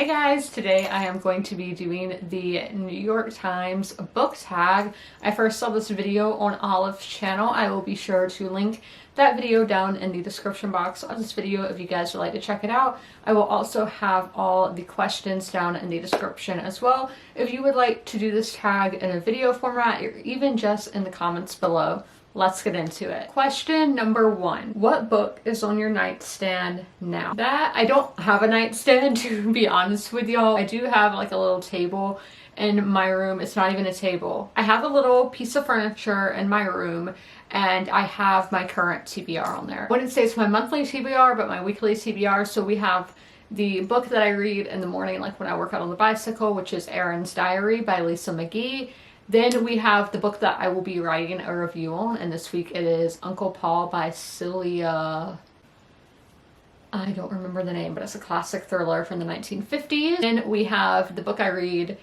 Hey guys, today I am going to be doing the New York Times book tag. I first saw this video on Olive's channel. I will be sure to link that video down in the description box of this video if you guys would like to check it out. I will also have all the questions down in the description as well if you would like to do this tag in a video format or even just in the comments below. Let's get into it. Question number 1. What book is on your nightstand now? That I don't have a nightstand, to be honest with y'all. I do have like a little table in my room. It's not even a table. I have a little piece of furniture in my room and I have my current TBR on there. I wouldn't say it's my monthly TBR, but my weekly TBR. So we have the book that I read in the morning, like when I work out on the bicycle, which is Erin's Diary by Lisa McGee. Then we have the book that I will be writing a review on, and this week it is Uncle Paul by Celia. I don't remember the name, but it's a classic thriller from the 1950s. Then we have the book I read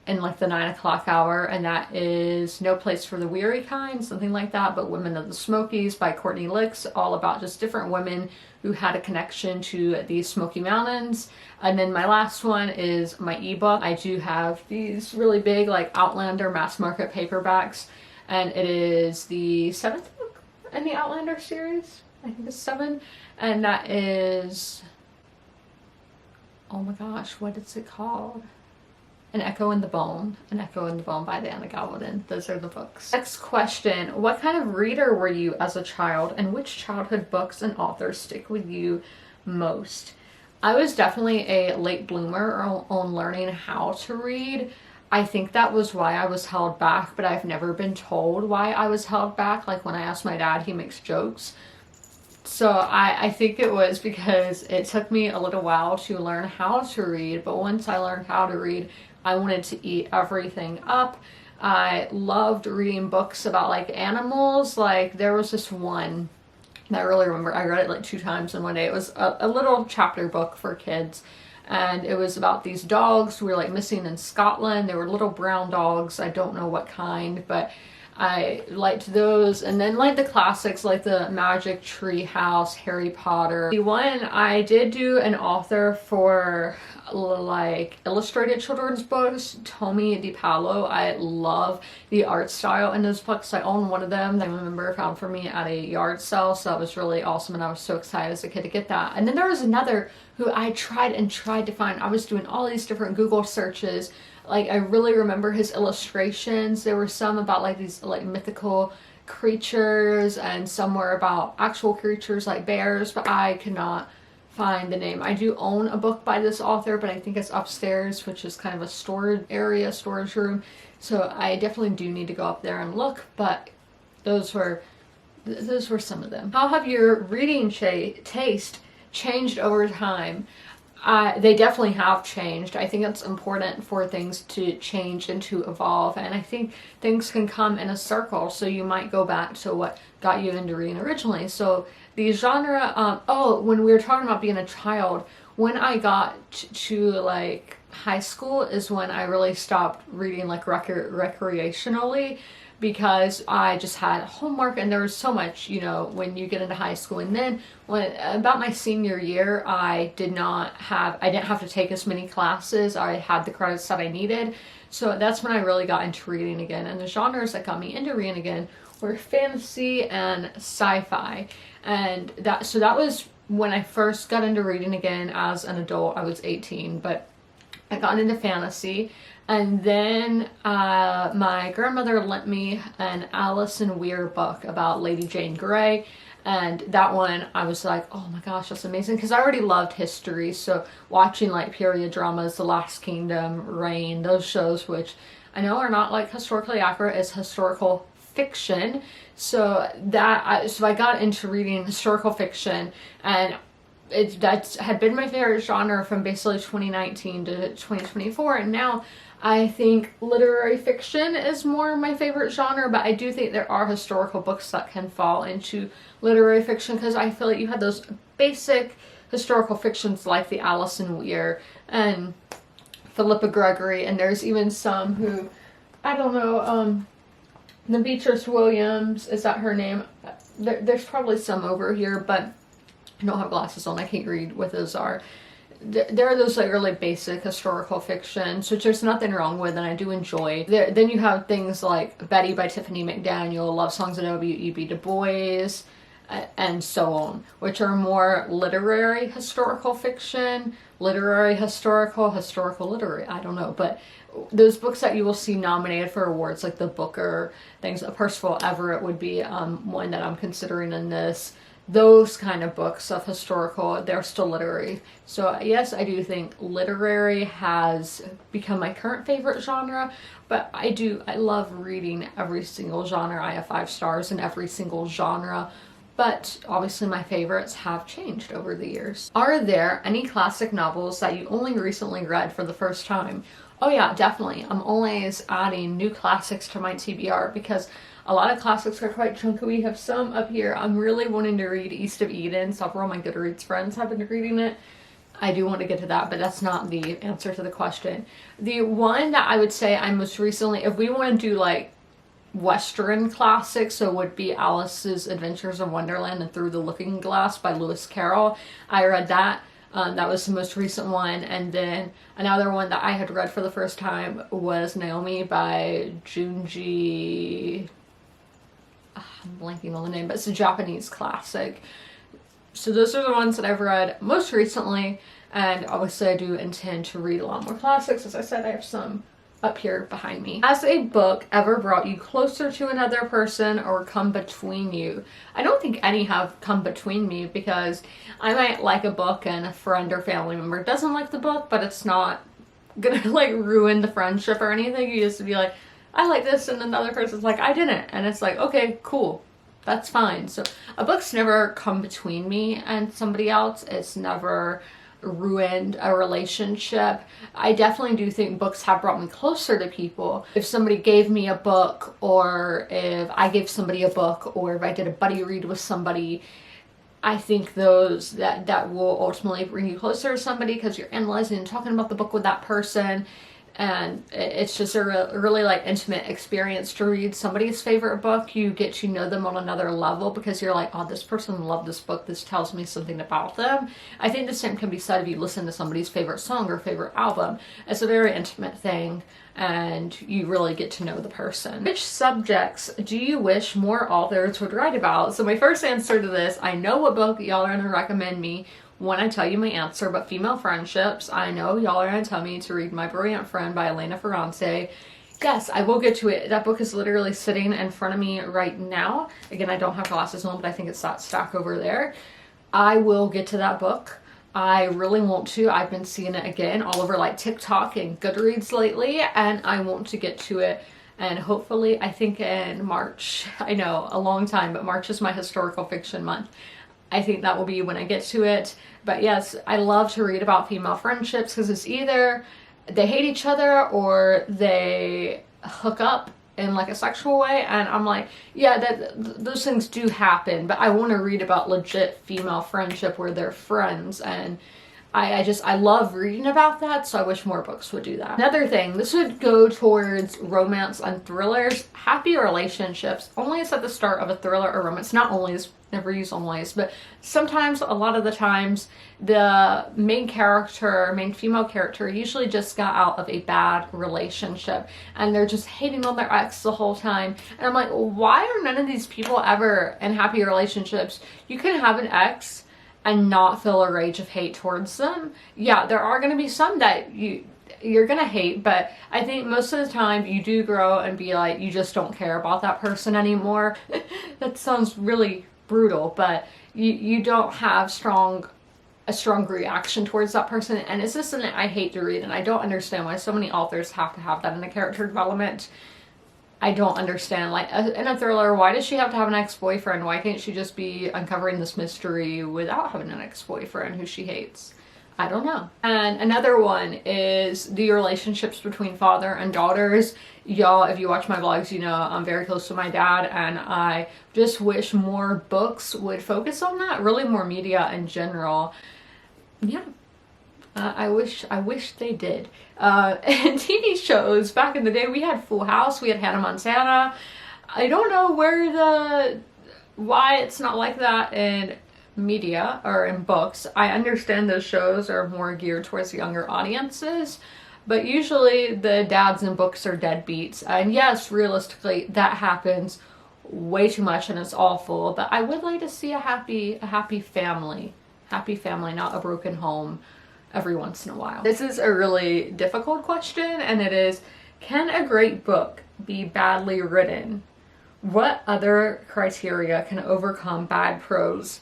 in like the 9 o'clock hour, and that is No Place for the Weary Kind, something like that, but Women of the Smokies by Courtney Licks, all about just different women who had a connection to the Smoky Mountains. And then my last one is my ebook. I do have these really big like Outlander mass market paperbacks, and it is the 7th book in the Outlander series. I think it's 7, and that is, oh my gosh, what is it called? An Echo in the Bone. An Echo in the Bone by Anna Galvin. Those are the books. Next question. What kind of reader were you as a child, and which childhood books and authors stick with you most? I was definitely a late bloomer on learning how to read. I think that was why I was held back, but I've never been told why I was held back. Like when I asked my dad, he makes jokes. So I think it was because it took me a little while to learn how to read, but once I learned how to read, I wanted to eat everything up. I loved reading books about like animals. Like there was this one that I really remember. I read it like 2 times in one day. It was a little chapter book for kids, and it was about these dogs who were like missing in Scotland. They were little brown dogs. I don't know what kind, but I liked those. And then like the classics like the Magic Tree House, Harry Potter. The one I did do an author for like illustrated children's books, Tomie DiPaolo. I love the art style in those books. I own one of them that I remember found for me at a yard sale, so that was really awesome, and I was so excited as a kid to get that. And then there was another who I tried to find. I was doing all these different Google searches. Like I really remember his illustrations. There were some about like these like mythical creatures, and some were about actual creatures like bears, but I could not find the name. I do own a book by this author, but I think it's upstairs, which is kind of a storage area, storage room. So I definitely do need to go up there and look, but those were some of them. How have your reading taste changed over time? They definitely have changed. I think it's important for things to change and to evolve, and I think things can come in a circle, so you might go back to what got you into reading originally. So the genre, when we were talking about being a child, when I got to like high school is when I really stopped reading like recreationally, because I just had homework and there was so much, you know, when you get into high school. And then when about my senior year, I didn't have to take as many classes. I had the credits that I needed. So that's when I really got into reading again. And the genres that got me into reading again were fantasy and sci-fi. And that was when I first got into reading again as an adult. I was 18, but I got into fantasy. And then my grandmother lent me an Alison Weir book about Lady Jane Grey, and that one I was like, oh my gosh, that's amazing, because I already loved history. So watching like period dramas, The Last Kingdom, Reign, those shows, which I know are not like historically accurate, is historical fiction. So I got into reading historical fiction, and that had been my favorite genre from basically 2019 to 2024, and now I think literary fiction is more my favorite genre, but I do think there are historical books that can fall into literary fiction, because I feel like you had those basic historical fictions like the Alison Weir and Philippa Gregory, and there's even some who, I don't know, the Beatrice Williams, is that her name? There's probably some over here, but I don't have glasses on, I can't read what those are. there are those like really basic historical fictions, which there's nothing wrong with, and I do enjoy. Then you have things like Betty by Tiffany McDaniel, Love Songs of W.E.B. Du Bois, and so on, which are more literary historical fiction, literary historical, literary, I don't know, but those books that you will see nominated for awards like the Booker things. Percival Everett would be one that I'm considering in this. Those kind of books of historical, they're still literary. So yes, I do think literary has become my current favorite genre, but I love reading every single genre. I have 5 stars in every single genre, but obviously my favorites have changed over the years. Are there any classic novels that you only recently read for the first time? Oh yeah, definitely. I'm always adding new classics to my TBR because a lot of classics are quite chunky. We have some up here. I'm really wanting to read East of Eden. Several of my Goodreads friends have been reading it. I do want to get to that, but that's not the answer to the question. The one that I would say I most recently, if we want to do like Western classics, so it would be Alice's Adventures in Wonderland and Through the Looking Glass by Lewis Carroll. I read that. That was the most recent one. And then another one that I had read for the first time was Naomi by Junji. I'm blanking on the name, but it's a Japanese classic. So those are the ones that I've read most recently, and obviously I do intend to read a lot more classics. As I said, I have some up here behind me. Has a book ever brought you closer to another person or come between you? I don't think any have come between me, because I might like a book and a friend or family member doesn't like the book, but it's not gonna like ruin the friendship or anything. You just be like, I like this, and another person's like, I didn't, and it's like, okay, cool, that's fine. So a book's never come between me and somebody else. It's never ruined a relationship. I definitely do think books have brought me closer to people. If somebody gave me a book, or if I gave somebody a book, or if I did a buddy read with somebody, I think those that will ultimately bring you closer to somebody, because you're analyzing and talking about the book with that person. And it's just a really like intimate experience to read somebody's favorite book. You get to know them on another level, because you're like, oh, this person loved this book. This tells me something about them. I think the same can be said if you listen to somebody's favorite song or favorite album. It's a very intimate thing, and you really get to know the person. Which subjects do you wish more authors would write about? So my first answer to this, I know what book y'all are going to recommend me when I tell you my answer, but female friendships, I know y'all are going to tell me to read My Brilliant Friend by Elena Ferrante. Yes, I will get to it. That book is literally sitting in front of me right now. Again, I don't have glasses on, but I think it's that stack over there. I will get to that book. I really want to. I've been seeing it again all over like TikTok and Goodreads lately, and I want to get to it. And hopefully, I think in March, I know, a long time, but March is my historical fiction month. I think that will be when I get to it. But yes, I love to read about female friendships, because it's either they hate each other or they hook up in like a sexual way, and I'm like, yeah, those things do happen, but I want to read about legit female friendship where they're friends, and I love reading about that, so I wish more books would do that. Another thing, this would go towards romance and thrillers. Happy relationships only is at the start of a thriller or romance. Not always, never use always, but sometimes, a lot of the times, the main female character usually just got out of a bad relationship, and they're just hating on their ex the whole time. And I'm like, why are none of these people ever in happy relationships? You can have an ex and not feel a rage of hate towards them. Yeah, there are going to be some that you're going to hate, but I think most of the time you do grow and be like, you just don't care about that person anymore. That sounds really brutal, but you don't have a strong reaction towards that person, and it's just something I hate to read, and I don't understand why so many authors have to have that in the character development. I don't understand. Like, in a thriller, why does she have to have an ex-boyfriend? Why can't she just be uncovering this mystery without having an ex-boyfriend who she hates? I don't know. And another one is the relationships between father and daughters. Y'all, if you watch my vlogs, you know I'm very close to my dad, and I just wish more books would focus on that. Really more media in general. Yeah. I wish they did. And TV shows, back in the day, we had Full House, we had Hannah Montana. I don't know why it's not like that in media or in books. I understand those shows are more geared towards younger audiences, but usually the dads in books are deadbeats. And yes, realistically, that happens way too much and it's awful. But I would like to see a happy family, not a broken home every once in a while. This is a really difficult question, and it is, can a great book be badly written? What other criteria can overcome bad prose?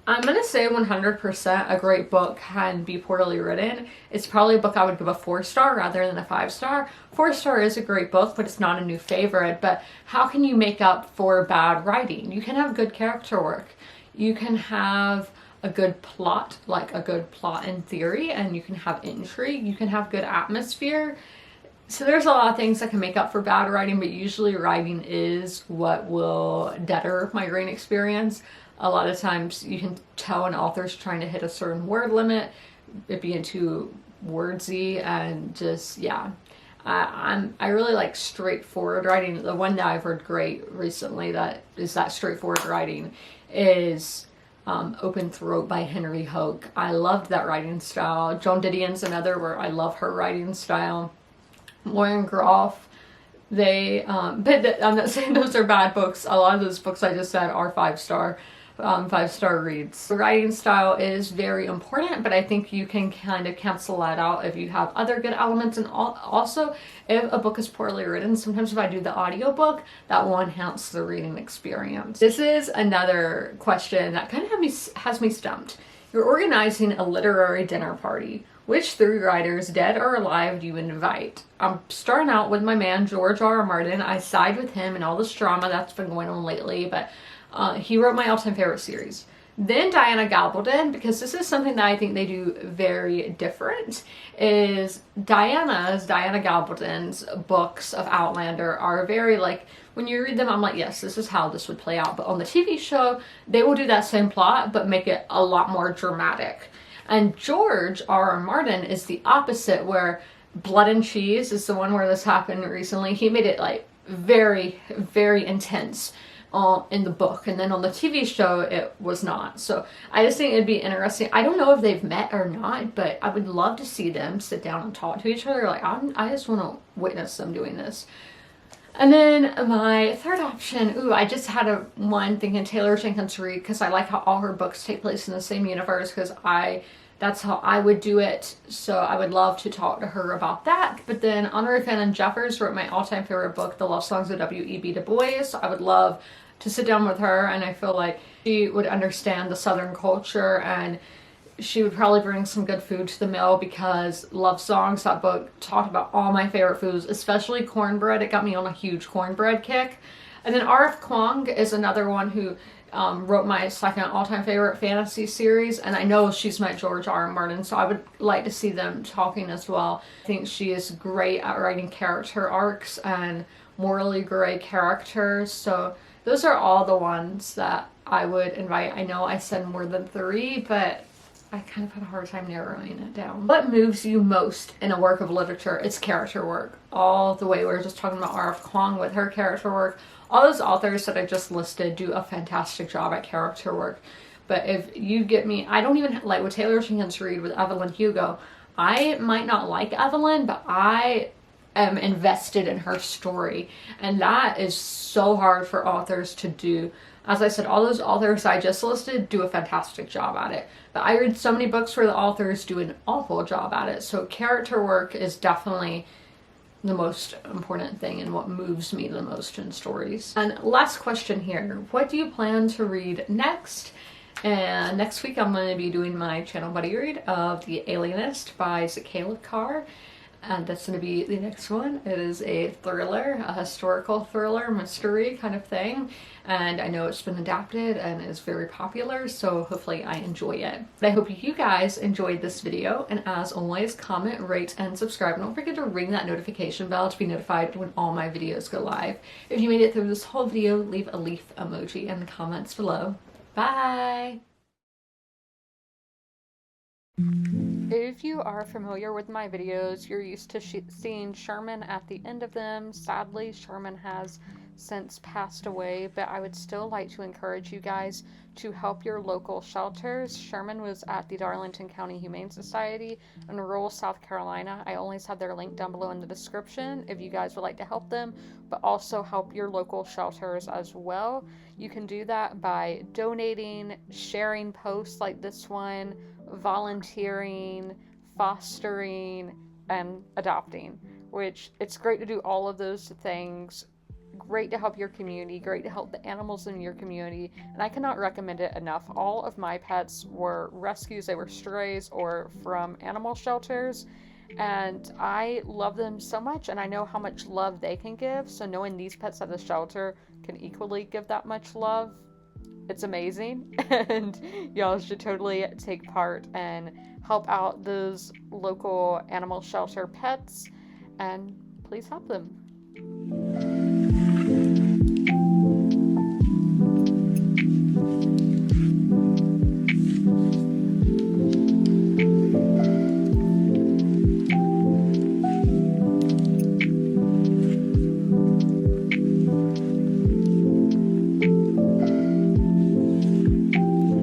I'm gonna say 100% a great book can be poorly written. It's probably a book I would give a 4-star rather than a 5-star. 4-star is a great book, but it's not a new favorite. But how can you make up for bad writing? You can have good character work. You can have a good plot, like a good plot in theory, and you can have intrigue. You can have good atmosphere. So there's a lot of things that can make up for bad writing, but usually writing is what will deter my reading experience. A lot of times you can tell an author's trying to hit a certain word limit, it being too wordsy, and just, yeah. I really like straightforward writing. The one that I've heard great recently that is that straightforward writing is Open Throat by Henry Hoke. I loved that writing style. Joan Didion's another where I love her writing style. Lauren Groff, but I'm not saying those are bad books. A lot of those books I just said are 5-star reads. The writing style is very important, but I think you can kind of cancel that out if you have other good elements. And also, if a book is poorly written, sometimes if I do the audiobook, that will enhance the reading experience. This is another question that kind of has me stumped. You're organizing a literary dinner party. Which 3 writers, dead or alive, do you invite? I'm starting out with my man, George R. R. Martin. I side with him in all this drama that's been going on lately, but he wrote my all-time favorite series. Then Diana Gabaldon, because this is something that I think they do very different, is Diana Gabaldon's books of Outlander are very, like, when you read them, I'm like, yes, this is how this would play out. But on the TV show, they will do that same plot, but make it a lot more dramatic. And George R. R. Martin is the opposite, where Blood and Cheese is the one where this happened recently. He made it like very, very intense in the book, and then on the TV show it was not. So I just think it'd be interesting. I don't know if they've met or not, but I would love to see them sit down and talk to each other. Like, I just want to witness them doing this. And then my third option, I just had one thinking Taylor Jenkins Reid, because I like how all her books take place in the same universe, because that's how I would do it. So I would love to talk to her about that. But then Honoré Fannin Jeffers wrote my all-time favorite book, The Love Songs of W.E.B. Du Bois. So I would love to sit down with her, and I feel like she would understand the Southern culture, and she would probably bring some good food to the meal, because Love Songs, that book, talked about all my favorite foods, especially cornbread. It got me on a huge cornbread kick. And then R.F. Kuang is another one who wrote my second all-time favorite fantasy series, and I know she's met George R. R. Martin, so I would like to see them talking as well. I think she is great at writing character arcs and morally gray characters, so those are all the ones that I would invite. I know I said more than 3, but I kind of had a hard time narrowing it down. What moves you most in a work of literature? It's character work. All the way. We were just talking about R.F. Kuang with her character work. All those authors that I just listed do a fantastic job at character work. But if you get me, I don't even like with Taylor Jenkins Reid, with Evelyn Hugo. I might not like Evelyn, but I am invested in her story. And that is so hard for authors to do. As I said, all those authors I just listed do a fantastic job at it. But I read so many books where the authors do an awful job at it. So character work is definitely the most important thing and what moves me the most in stories. And last question here. What do you plan to read next? And next week I'm going to be doing my channel buddy read of The Alienist by Caleb Carr. And that's going to be the next one. It is a thriller, a historical thriller, mystery kind of thing. And I know it's been adapted and is very popular, so hopefully I enjoy it. But I hope you guys enjoyed this video. And as always, comment, rate, and subscribe. And don't forget to ring that notification bell to be notified when all my videos go live. If you made it through this whole video, leave a leaf emoji in the comments below. Bye! If you are familiar with my videos, you're used to seeing Sherman at the end of them. Sadly, Sherman has since passed away, but I would still like to encourage you guys to help your local shelters. Sherman was at the Darlington County Humane Society in rural South Carolina. I always have their link down below in the description if you guys would like to help them, but also help your local shelters as well. You can do that by donating, sharing posts like this one, volunteering, fostering, and adopting, which it's great to do all of those things. Great to help your community, great to help the animals in your community, and I cannot recommend it enough. All of my pets were rescues, they were strays or from animal shelters, and I love them so much, and I know how much love they can give, so knowing these pets at the shelter can equally give that much love, it's amazing. And y'all should totally take part and help out those local animal shelter pets, and please help them.